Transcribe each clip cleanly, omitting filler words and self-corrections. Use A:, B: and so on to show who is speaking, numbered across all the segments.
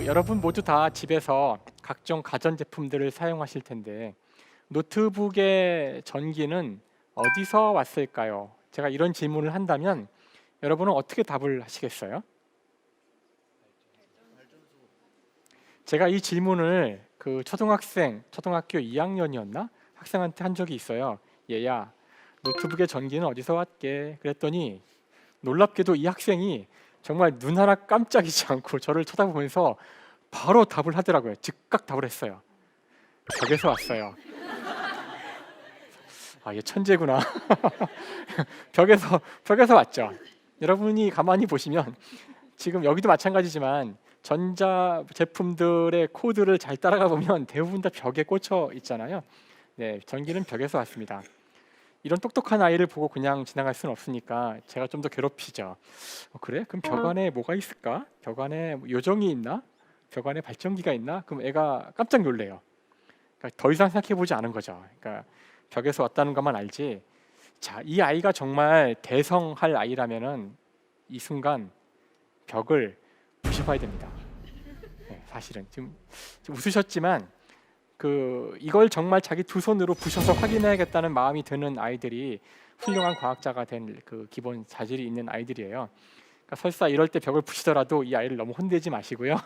A: 여러분 모두 다 집에서 각종 가전제품들을 사용하실 텐데 노트북의 전기는 어디서 왔을까요? 제가 이런 질문을 한다면 여러분은 어떻게 답을 하시겠어요? 제가 이 질문을 초등학교 2학년이었나? 학생한테 한 적이 있어요. 얘야, 노트북의 전기는 어디서 왔게? 그랬더니 놀랍게도 이 학생이 정말 눈 하나 깜짝이지 않고 저를 쳐다보면서 바로 답을 하더라고요. 즉각 답을 했어요. 벽에서 왔어요. 아, 얘 천재구나. 벽에서 왔죠. 여러분이 가만히 보시면 지금 여기도 마찬가지지만 전자 제품들의 코드를 잘 따라가 보면 대부분 다 벽에 꽂혀 있잖아요. 네, 전기는 벽에서 왔습니다. 이런 똑똑한 아이를 보고 그냥 지나갈 수는 없으니까 제가 좀 더 괴롭히죠. 그래? 그럼 벽 안에 뭐가 있을까? 벽 안에 뭐 요정이 있나? 벽 안에 발전기가 있나? 그럼 애가 깜짝 놀래요. 그러니까 더 이상 생각해 보지 않은 거죠. 그러니까 벽에서 왔다는 것만 알지. 자, 이 아이가 정말 대성할 아이라면은 이 순간 벽을 부셔봐야 됩니다. 네, 사실은 지금 웃으셨지만 이걸 정말 자기 두 손으로 부셔서 확인해야겠다는 마음이 드는 아이들이 훌륭한 과학자가 된 기본 자질이 있는 아이들이에요. 그러니까 설사 이럴 때 벽을 부시더라도 이 아이를 너무 혼내지 마시고요.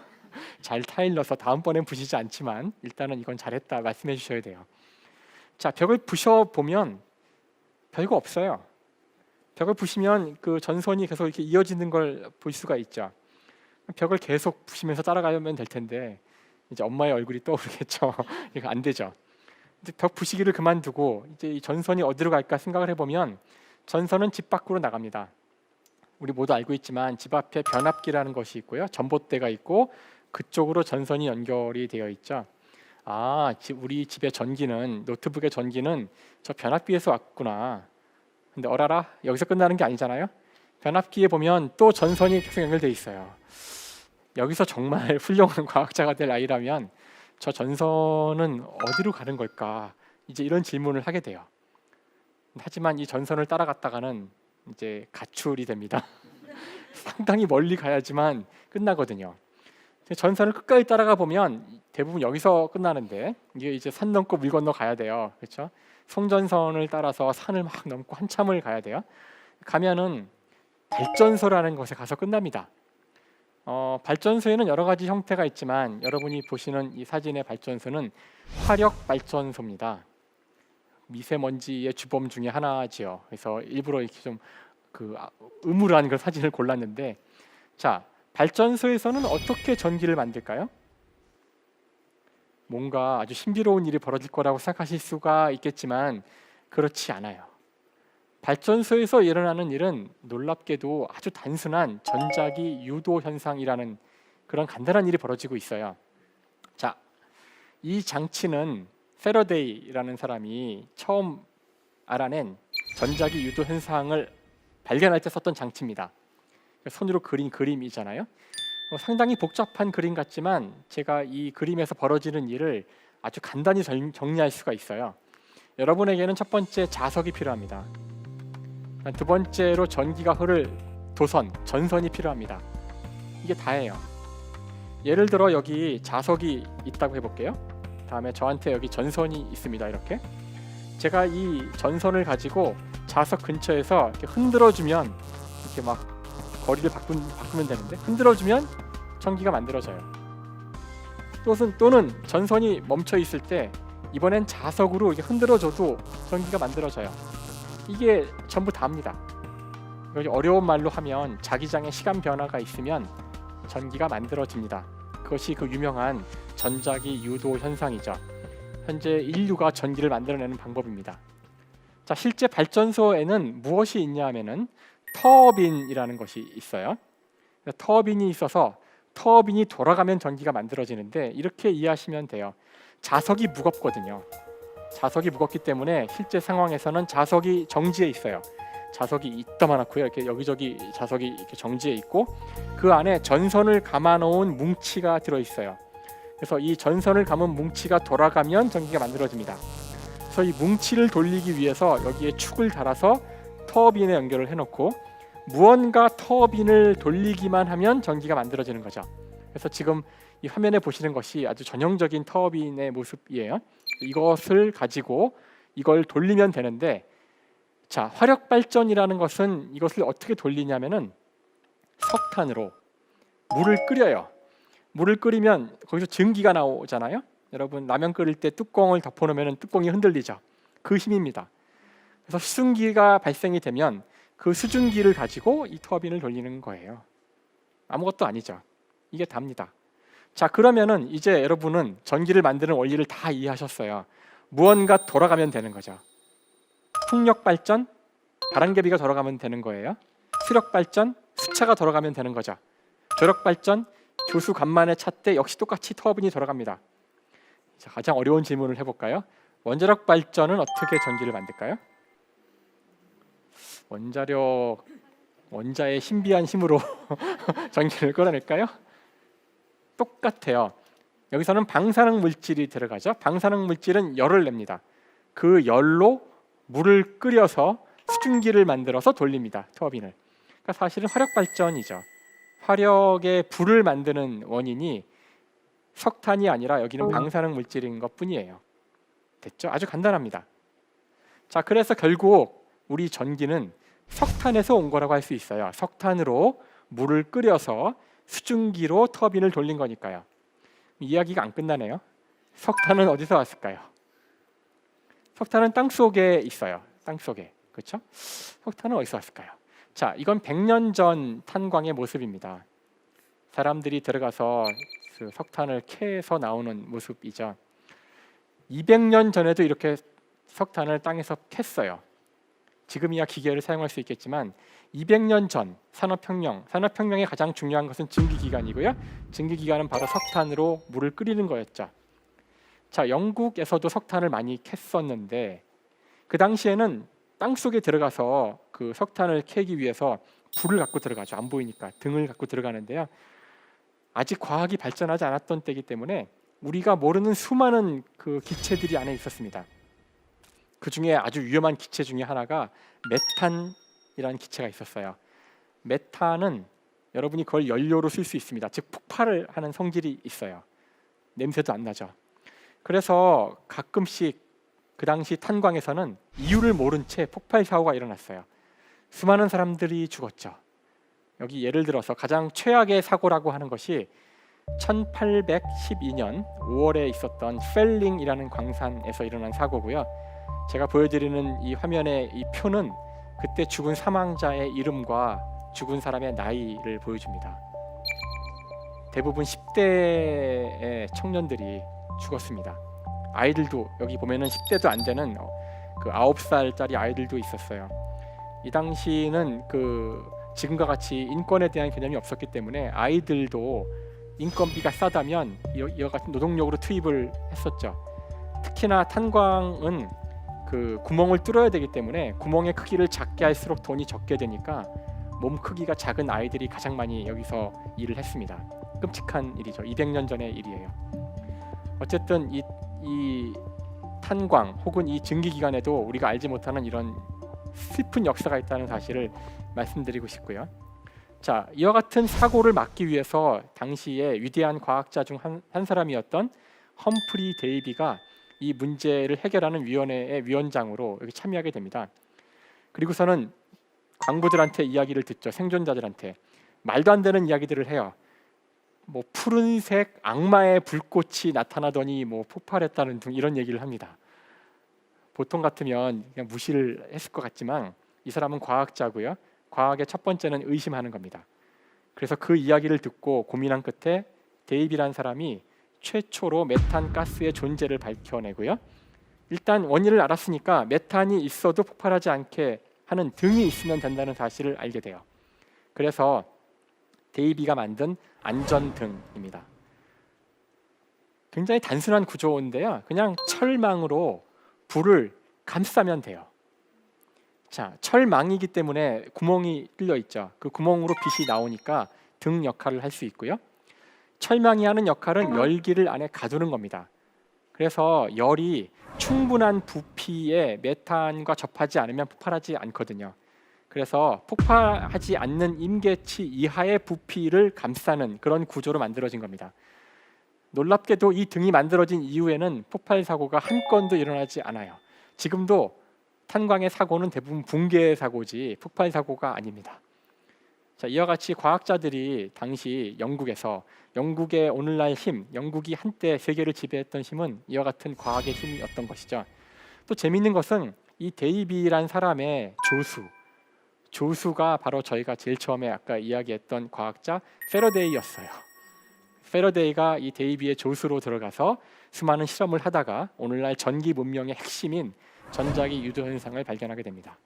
A: 잘 타일러서 다음번엔 부시지 않지만 일단은 이건 잘했다 말씀해 주셔야 돼요. 자, 벽을 부셔 보면 별거 없어요. 벽을 부시면 전선이 계속 이렇게 이어지는 걸 볼 수가 있죠. 벽을 계속 부시면서 따라가면 될 텐데 이제 엄마의 얼굴이 떠오르겠죠. 이거 안 되죠. 이제 벽 부시기를 그만두고 이제 이 전선이 어디로 갈까 생각을 해보면 전선은 집 밖으로 나갑니다. 우리 모두 알고 있지만 집 앞에 변압기라는 것이 있고요, 전봇대가 있고 그쪽으로 전선이 연결이 되어 있죠. 아, 우리 집의 전기는, 노트북의 전기는 저 변압기에서 왔구나. 근데 어라라, 여기서 끝나는 게 아니잖아요. 변압기에 보면 또 전선이 계속 연결돼 있어요. 여기서 정말 훌륭한 과학자가 될 아이라면 저 전선은 어디로 가는 걸까? 이제 이런 질문을 하게 돼요. 하지만 이 전선을 따라갔다가는 이제 가출이 됩니다. 상당히 멀리 가야지만 끝나거든요. 전선을 끝까지 따라가 보면 대부분 여기서 끝나는데 이게 이제 산 넘고 물 건너 가야 돼요. 그렇죠? 송전선을 따라서 산을 막 넘고 한참을 가야 돼요. 가면은 발전소라는 곳에 가서 끝납니다. 발전소에는 여러 가지 형태가 있지만 여러분이 보시는 이 사진의 발전소는 화력 발전소입니다. 미세먼지의 주범 중에 하나지요. 그래서 일부러 이렇게 좀 음울한 그 사진을 골랐는데, 자, 발전소에서는 어떻게 전기를 만들까요? 뭔가 아주 신비로운 일이 벌어질 거라고 생각하실 수가 있겠지만 그렇지 않아요. 발전소에서 일어나는 일은 놀랍게도 아주 단순한 전자기 유도 현상이라는 그런 간단한 일이 벌어지고 있어요. 자, 이 장치는 패러데이라는 사람이 처음 알아낸 전자기 유도 현상을 발견할 때 썼던 장치입니다. 손으로 그린 그림이잖아요. 상당히 복잡한 그림 같지만 제가 이 그림에서 벌어지는 일을 아주 간단히 정리할 수가 있어요. 여러분에게는 첫 번째 자석이 필요합니다. 두 번째로 전기가 흐를 전선이 필요합니다. 이게 다예요. 예를 들어 여기 자석이 있다고 해볼게요. 다음에 저한테 여기 전선이 있습니다. 이렇게 제가 이 전선을 가지고 자석 근처에서 이렇게 흔들어주면 이렇게 막 거리를 바꾸면 되는데, 흔들어주면 전기가 만들어져요. 또는 전선이 멈춰 있을 때 이번엔 자석으로 이렇게 흔들어줘도 전기가 만들어져요. 이게 전부 다입니다. 어려운 말로 하면 자기장에 시간 변화가 있으면 전기가 만들어집니다. 그것이 유명한 전자기 유도 현상이죠. 현재 인류가 전기를 만들어내는 방법입니다. 자, 실제 발전소에는 무엇이 있냐 하면은 터빈이라는 것이 있어요. 터빈이 있어서 터빈이 돌아가면 전기가 만들어지는데, 이렇게 이해하시면 돼요. 자석이 무겁거든요. 자석이 무겁기 때문에 실제 상황에서는 자석이 정지해 있어요. 자석이 이따만하고요. 이렇게 여기저기 자석이 이렇게 정지해 있고 그 안에 전선을 감아놓은 뭉치가 들어 있어요. 그래서 이 전선을 감은 뭉치가 돌아가면 전기가 만들어집니다. 그래서 이 뭉치를 돌리기 위해서 여기에 축을 달아서 터빈에 연결을 해놓고 무언가 터빈을 돌리기만 하면 전기가 만들어지는 거죠. 그래서 지금 이 화면에 보시는 것이 아주 전형적인 터빈의 모습이에요. 이것을 가지고 이걸 돌리면 되는데, 자, 화력 발전이라는 것은 이것을 어떻게 돌리냐면은 석탄으로 물을 끓여요. 물을 끓이면 거기서 증기가 나오잖아요. 여러분 라면 끓일 때 뚜껑을 덮어놓으면 뚜껑이 흔들리죠. 그 힘입니다. 그래서 수증기가 발생이 되면 그 수증기를 가지고 이 터빈을 돌리는 거예요. 아무것도 아니죠. 이게 답니다. 자, 그러면은 이제 여러분은 전기를 만드는 원리를 다 이해하셨어요. 무언가 돌아가면 되는 거죠. 풍력 발전, 바람개비가 돌아가면 되는 거예요. 수력 발전, 수차가 돌아가면 되는 거죠. 조력 발전, 교수 간만에 차 때 역시 똑같이 터빈이 돌아갑니다. 자, 가장 어려운 질문을 해볼까요? 원자력 발전은 어떻게 전기를 만들까요? 원자의 신비한 힘으로 전기를 끌어낼까요? 똑같아요. 여기서는 방사능 물질이 들어가죠. 방사능 물질은 열을 냅니다. 그 열로 물을 끓여서 수증기를 만들어서 돌립니다. 터빈을. 그러니까 사실은 화력 발전이죠. 화력의 불을 만드는 원인이 석탄이 아니라 여기는 방사능 물질인 것뿐이에요. 됐죠? 아주 간단합니다. 자, 그래서 결국 우리 전기는 석탄에서 온 거라고 할 수 있어요. 석탄으로 물을 끓여서 수증기로 터빈을 돌린 거니까요. 이야기가 안 끝나네요. 석탄은 어디서 왔을까요? 석탄은 땅 속에 있어요. 땅 속에. 그렇죠? 석탄은 어디서 왔을까요? 자, 이건 100년 전 탄광의 모습입니다. 사람들이 들어가서 그 석탄을 캐서 나오는 모습이죠. 200년 전에도 이렇게 석탄을 땅에서 캤어요. 지금이야 기계를 사용할 수 있겠지만 200년 전 산업혁명의 가장 중요한 것은 증기기관이고요. 증기기관은 바로 석탄으로 물을 끓이는 거였죠. 자, 영국에서도 석탄을 많이 캤었는데 그 당시에는 땅 속에 들어가서 그 석탄을 캐기 위해서 불을 갖고 들어가죠. 안 보이니까 등을 갖고 들어가는데요. 아직 과학이 발전하지 않았던 때이기 때문에 우리가 모르는 수많은 그 기체들이 안에 있었습니다. 그 중에 아주 위험한 기체 중에 하나가 메탄이라는 기체가 있었어요. 메탄은 여러분이 그걸 연료로 쓸 수 있습니다. 즉 폭발을 하는 성질이 있어요. 냄새도 안 나죠. 그래서 가끔씩 그 당시 탄광에서는 이유를 모른 채 폭발 사고가 일어났어요. 수많은 사람들이 죽었죠. 여기 예를 들어서 가장 최악의 사고라고 하는 것이 1812년 5월에 있었던 펠링이라는 광산에서 일어난 사고고요. 제가 보여드리는 이 화면의 이 표는 그때 죽은 사망자의 이름과 죽은 사람의 나이를 보여줍니다. 대부분 10대의 청년들이 죽었습니다. 아이들도 여기 보면은 10대도 안 되는 그 9살짜리 아이들도 있었어요. 이 당시는 그 지금과 같이 인권에 대한 개념이 없었기 때문에 아이들도 인건비가 싸다면 이와 같은 노동력으로 투입을 했었죠. 특히나 탄광은 그 구멍을 뚫어야 되기 때문에 구멍의 크기를 작게 할수록 돈이 적게 되니까 몸 크기가 작은 아이들이 가장 많이 여기서 일을 했습니다. 끔찍한 일이죠. 200년 전의 일이에요. 어쨌든 이 탄광 혹은 이 증기기관에도 우리가 알지 못하는 이런 슬픈 역사가 있다는 사실을 말씀드리고 싶고요. 자, 이와 같은 사고를 막기 위해서 당시에 위대한 과학자 중 한 사람이었던 험프리 데이비가 이 문제를 해결하는 위원회의 위원장으로 여기 참여하게 됩니다. 그리고서는 광부들한테 이야기를 듣죠. 생존자들한테 말도 안 되는 이야기들을 해요. 뭐 푸른색 악마의 불꽃이 나타나더니 뭐 폭발했다는 등 이런 얘기를 합니다. 보통 같으면 그냥 무시를 했을 것 같지만 이 사람은 과학자고요. 과학의 첫 번째는 의심하는 겁니다. 그래서 그 이야기를 듣고 고민한 끝에 데이비라는 사람이 최초로 메탄 가스의 존재를 밝혀내고요. 일단 원인을 알았으니까 메탄이 있어도 폭발하지 않게 하는 등이 있으면 된다는 사실을 알게 돼요. 그래서 데이비가 만든 안전등입니다. 굉장히 단순한 구조인데요. 그냥 철망으로 불을 감싸면 돼요. 자, 철망이기 때문에 구멍이 뚫려 있죠. 그 구멍으로 빛이 나오니까 등 역할을 할 수 있고요. 철망이 하는 역할은 열기를 안에 가두는 겁니다. 그래서 열이 충분한 부피의 메탄과 접하지 않으면 폭발하지 않거든요. 그래서 폭발하지 않는 임계치 이하의 부피를 감싸는 그런 구조로 만들어진 겁니다. 놀랍게도 이 등이 만들어진 이후에는 폭발 사고가 한 건도 일어나지 않아요. 지금도 탄광의 사고는 대부분 붕괴 사고지 폭발 사고가 아닙니다. 자, 이와 같이 과학자들이 당시 영국의 오늘날 힘, 영국이 한때 세계를 지배했던 힘은 이와 같은 과학의 힘이었던 것이죠. 또 재미있는 것은 이 데이비란 사람의 조수가 바로 저희가 제일 처음에 아까 이야기했던 과학자 패러데이였어요. 패러데이가 이 데이비의 조수로 들어가서 수많은 실험을 하다가 오늘날 전기 문명의 핵심인 전자기 유도 현상을 발견하게 됩니다.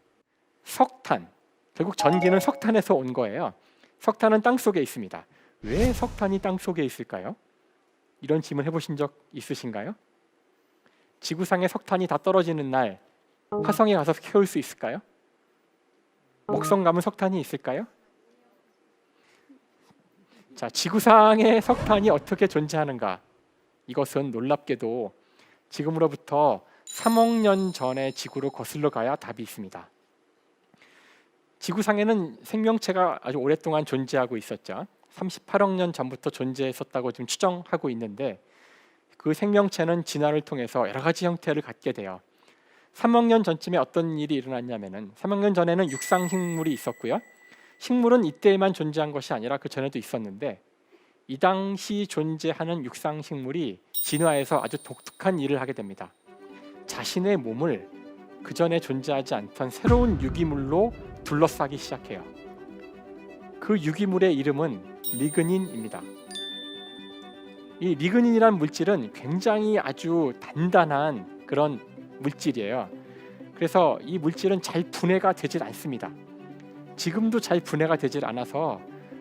A: 석탄, 결국 전기는 석탄에서 온 거예요. 석탄은 땅 속에 있습니다. 왜 석탄이 땅 속에 있을까요? 이런 질문 해보신 적 있으신가요? 지구상에 석탄이 다 떨어지는 날 화성에 가서 캐올 수 있을까요? 목성 가면 석탄이 있을까요? 자, 지구상에 석탄이 어떻게 존재하는가? 이것은 놀랍게도 지금으로부터 3억 년 전의 지구로 거슬러 가야 답이 있습니다. 지구상에는 생명체가 아주 오랫동안 존재하고 있었죠. 38억 년 전부터 존재했었다고 지금 추정하고 있는데 그 생명체는 진화를 통해서 여러 가지 형태를 갖게 돼요. 3억 년 전쯤에 어떤 일이 일어났냐면은 3억 년 전에는 육상식물이 있었고요. 식물은 이때에만 존재한 것이 아니라 그 전에도 있었는데 이 당시 존재하는 육상식물이 진화해서 아주 독특한 일을 하게 됩니다. 자신의 몸을 그 전에 존재하지 않던 새로운 유기물로 둘러싸기 시작해요. 그 유기물의 이름은 리그닌입니다. 이 리그닌이라는 물질은 굉장히 아주 단단한 그런 물질이에요. 그래서 이 물질은 잘 분해가 되질 않습니다. 지금도 잘 분해가 되질 않아서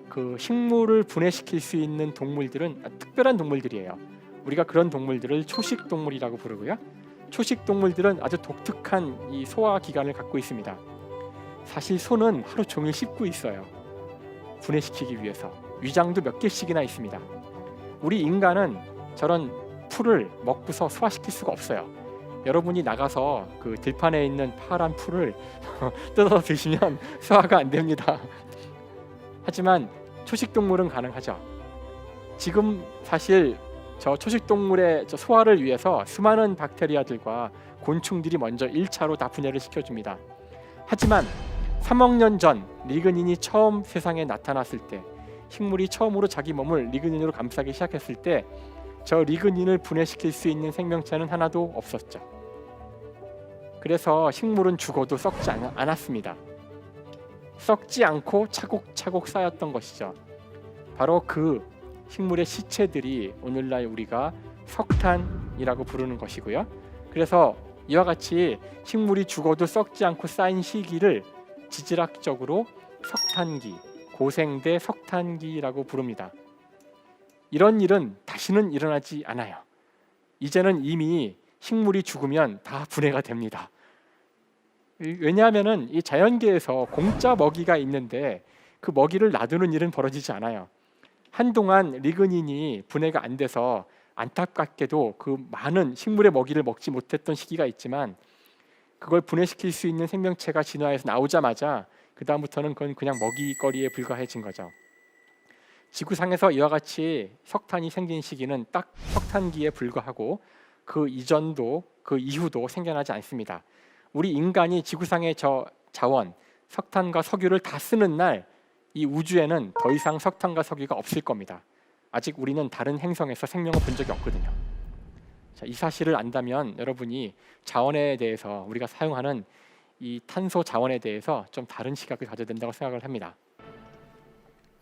A: 그 식물을 분해시킬 수 있는 동물들은 특별한 동물들이에요. 우리가 그런 동물들을 초식 동물이라고 부르고요. 초식 동물들은 아주 독특한 이 소화 기관을 갖고 있습니다. 사실 소는 하루 종일 씹고 있어요. 분해시키기 위해서. 위장도 몇 개씩이나 있습니다. 우리 인간은 저런 풀을 먹고서 소화시킬 수가 없어요. 여러분이 나가서 그 들판에 있는 파란 풀을 뜯어서 드시면 소화가 안 됩니다. 하지만 초식동물은 가능하죠. 지금 사실 저 초식동물의 저 소화를 위해서 수많은 박테리아들과 곤충들이 먼저 1차로 다 분해를 시켜줍니다. 하지만 3억 년 전 리그닌이 처음 세상에 나타났을 때, 식물이 처음으로 자기 몸을 리그닌으로 감싸기 시작했을 때 저 리그닌을 분해시킬 수 있는 생명체는 하나도 없었죠. 그래서 식물은 죽어도 썩지 않았습니다. 썩지 않고 차곡차곡 쌓였던 것이죠. 바로 그 식물의 시체들이 오늘날 우리가 석탄이라고 부르는 것이고요. 그래서 이와 같이 식물이 죽어도 썩지 않고 쌓인 시기를 지질학적으로 석탄기, 고생대 석탄기라고 부릅니다. 이런 일은 다시는 일어나지 않아요. 이제는 이미 식물이 죽으면 다 분해가 됩니다. 왜냐하면은 이 자연계에서 공짜 먹이가 있는데 그 먹이를 놔두는 일은 벌어지지 않아요. 한동안 리그닌이 분해가 안 돼서 안타깝게도 그 많은 식물의 먹이를 먹지 못했던 시기가 있지만 그걸 분해시킬 수 있는 생명체가 진화해서 나오자마자 그 다음부터는 그건 그냥 먹이거리에 불과해진 거죠. 지구상에서 이와 같이 석탄이 생긴 시기는 딱 석탄기에 불과하고 그 이전도 그 이후도 생겨나지 않습니다. 우리 인간이 지구상의 저 자원, 석탄과 석유를 다 쓰는 날 이 우주에는 더 이상 석탄과 석유가 없을 겁니다. 아직 우리는 다른 행성에서 생명을 본 적이 없거든요. 자, 이 사실을 안다면 여러분이 자원에 대해서 우리가 사용하는 이 탄소 자원에 대해서 좀 다른 시각을 가져야 된다고 생각을 합니다.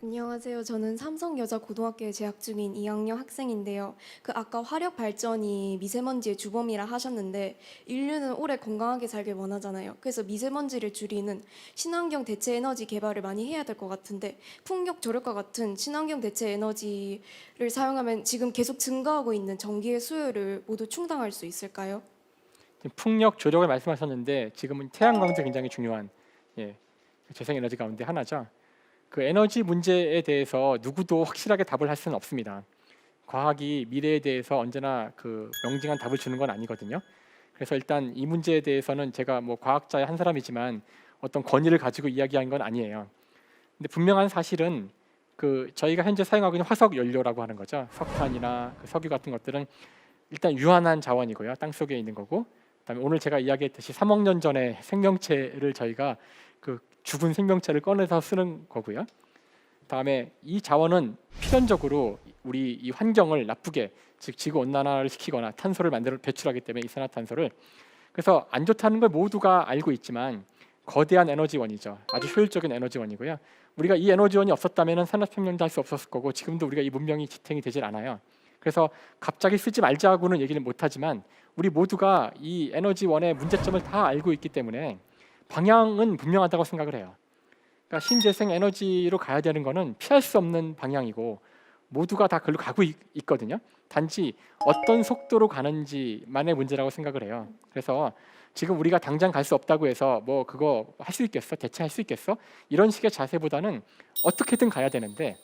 B: 안녕하세요. 저는 삼성여자고등학교에 재학 중인 2학년 학생인데요. 그 아까 화력 발전이 미세먼지의 주범이라 하셨는데 인류는 오래 건강하게 살길 원하잖아요. 그래서 미세먼지를 줄이는 친환경 대체 에너지 개발을 많이 해야 될 것 같은데 풍력 조력과 같은 친환경 대체 에너지를 사용하면 지금 계속 증가하고 있는 전기의 수요를 모두 충당할 수 있을까요?
A: 풍력 조력을 말씀하셨는데 지금은 태양광도 굉장히 중요한 재생에너지 가운데 하나죠. 그 에너지 문제에 대해서 누구도 확실하게 답을 할 수는 없습니다. 과학이 미래에 대해서 언제나 그 명징한 답을 주는 건 아니거든요. 그래서 일단 이 문제에 대해서는 제가 뭐 과학자의 한 사람이지만 어떤 권위를 가지고 이야기한 건 아니에요. 근데 분명한 사실은 저희가 현재 사용하고 있는 화석 연료라고 하는 거죠. 석탄이나 석유 같은 것들은 일단 유한한 자원이고요. 땅 속에 있는 거고, 그다음에 오늘 제가 이야기했듯이 3억 년 전에 생명체를 저희가 죽은 생명체를 꺼내서 쓰는 거고요. 다음에 이 자원은 필연적으로 우리 이 환경을 나쁘게, 즉 지구 온난화를 시키거나 탄소를 배출하기 때문에 이산화탄소를, 그래서 안 좋다는 걸 모두가 알고 있지만 거대한 에너지원이죠. 아주 효율적인 에너지원이고요. 우리가 이 에너지원이 없었다면 산업혁명도 할 수 없었을 거고 지금도 우리가 이 문명이 지탱이 되질 않아요. 그래서 갑자기 쓰지 말자고는 얘기를 못하지만 우리 모두가 이 에너지원의 문제점을 다 알고 있기 때문에 방향은 분명하다고 생각을 해요. 그러니까 신재생 에너지로 가야 되는 거는 피할 수 없는 방향이고 모두가 다 그걸로 가고 있거든요. 단지 어떤 속도로 가는지만의 문제라고 생각을 해요. 그래서 지금 우리가 당장 갈 수 없다고 해서 뭐 그거 할 수 있겠어? 대체할 수 있겠어? 이런 식의 자세보다는 어떻게든 가야 되는데,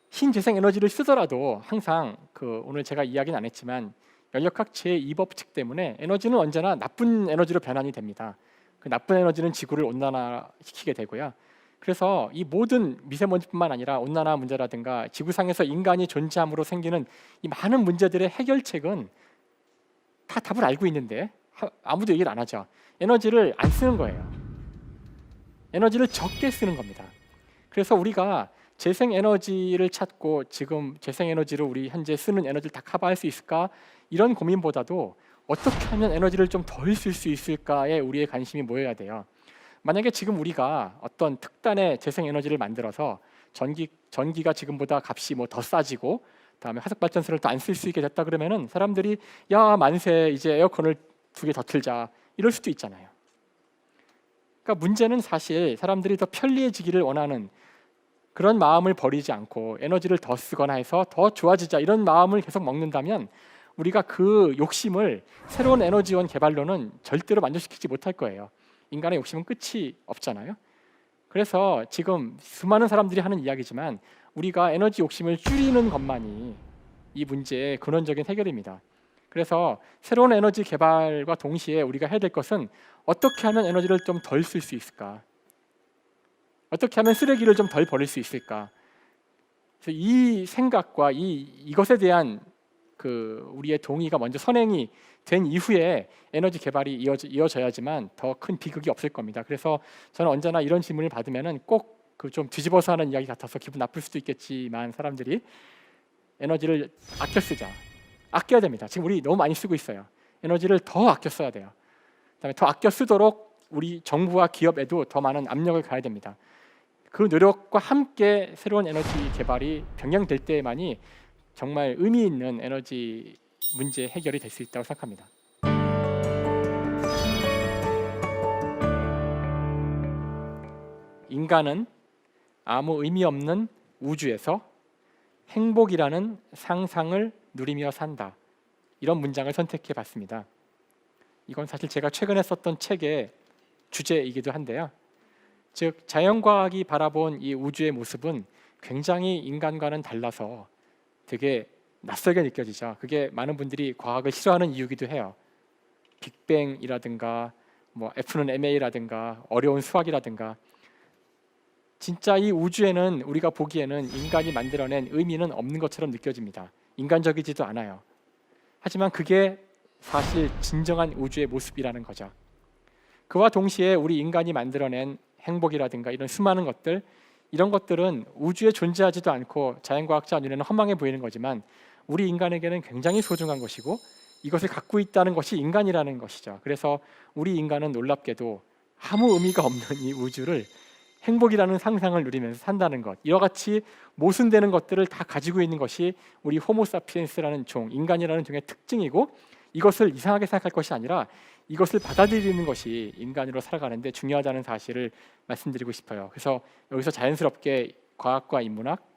A: 신재생 에너지를 쓰더라도 항상 오늘 제가 이야기는 안 했지만 연력학 제2법칙 때문에 에너지는 언제나 나쁜 에너지로 변환이 됩니다. 그 나쁜 에너지는 지구를 온난화시키게 되고요. 그래서 이 모든 미세먼지뿐만 아니라 온난화 문제라든가 지구상에서 인간이 존재함으로 생기는 이 많은 문제들의 해결책은 다 답을 알고 있는데 아무도 얘기를 안 하죠. 에너지를 안 쓰는 거예요. 에너지를 적게 쓰는 겁니다. 그래서 우리가 재생에너지를 찾고 지금 재생에너지로 우리 현재 쓰는 에너지를 다 커버할 수 있을까? 이런 고민보다도 어떻게 하면 에너지를 좀 덜 쓸 수 있을까에 우리의 관심이 모여야 돼요. 만약에 지금 우리가 어떤 특단의 재생에너지를 만들어서 전기가 지금보다 값이 뭐 더 싸지고 다음에 화석발전소를 또 안 쓸 수 있게 됐다 그러면은 사람들이 야 만세 이제 에어컨을 2개 더 틀자 이럴 수도 있잖아요. 그러니까 문제는 사실 사람들이 더 편리해지기를 원하는 그런 마음을 버리지 않고 에너지를 더 쓰거나 해서 더 좋아지자 이런 마음을 계속 먹는다면 우리가 그 욕심을 새로운 에너지원 개발로는 절대로 만족시키지 못할 거예요. 인간의 욕심은 끝이 없잖아요. 그래서 지금 수많은 사람들이 하는 이야기지만 우리가 에너지 욕심을 줄이는 것만이 이 문제의 근원적인 해결입니다. 그래서 새로운 에너지 개발과 동시에 우리가 해야 될 것은 어떻게 하면 에너지를 좀 덜 쓸 수 있을까? 어떻게 하면 쓰레기를 좀 덜 버릴 수 있을까? 그래서 이 생각과 이것에 대한 우리의 동의가 먼저 선행이 된 이후에 에너지 개발이 이어져야지만 더 큰 비극이 없을 겁니다. 그래서 저는 언제나 이런 질문을 받으면은 꼭 좀 뒤집어서 하는 이야기 같아서 기분 나쁠 수도 있겠지만 사람들이 에너지를 아껴 쓰자. 아껴야 됩니다. 지금 우리 너무 많이 쓰고 있어요. 에너지를 더 아껴 써야 돼요. 그다음에 더 아껴 쓰도록 우리 정부와 기업에도 더 많은 압력을 가해야 됩니다. 그 노력과 함께 새로운 에너지 개발이 병행될 때만이 정말 의미 있는 에너지 문제 해결이 될 수 있다고 생각합니다. 인간은 아무 의미 없는 우주에서 행복이라는 상상을 누리며 산다. 이런 문장을 선택해 봤습니다. 이건 사실 제가 최근에 썼던 책의 주제이기도 한데요. 즉 자연과학이 바라본 이 우주의 모습은 굉장히 인간과는 달라서 되게 낯설게 느껴지죠. 그게 많은 분들이 과학을 싫어하는 이유기도 해요. 빅뱅이라든가 뭐 F는 MA라든가 어려운 수학이라든가 진짜 이 우주에는 우리가 보기에는 인간이 만들어낸 의미는 없는 것처럼 느껴집니다. 인간적이지도 않아요. 하지만 그게 사실 진정한 우주의 모습이라는 거죠. 그와 동시에 우리 인간이 만들어낸 행복이라든가 이런 수많은 것들, 이런 것들은 우주에 존재하지도 않고 자연과학자 눈에는 허망해 보이는 거지만 우리 인간에게는 굉장히 소중한 것이고 이것을 갖고 있다는 것이 인간이라는 것이죠. 그래서 우리 인간은 놀랍게도 아무 의미가 없는 이 우주를 행복이라는 상상을 누리면서 산다는 것, 이와 같이 모순되는 것들을 다 가지고 있는 것이 우리 호모사피엔스라는 종, 인간이라는 종의 특징이고 이것을 이상하게 생각할 것이 아니라 이것을 받아들이는 것이 인간으로 살아가는데 중요하다는 사실을 말씀드리고 싶어요. 그래서 여기서 자연스럽게 과학과 인문학,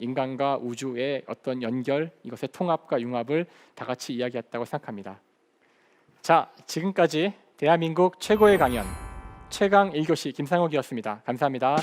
A: 인간과 우주의 어떤 연결, 이것의 통합과 융합을 다 같이 이야기했다고 생각합니다. 자, 지금까지 대한민국 최고의 강연 최강 1교시 김상욱이었습니다. 감사합니다.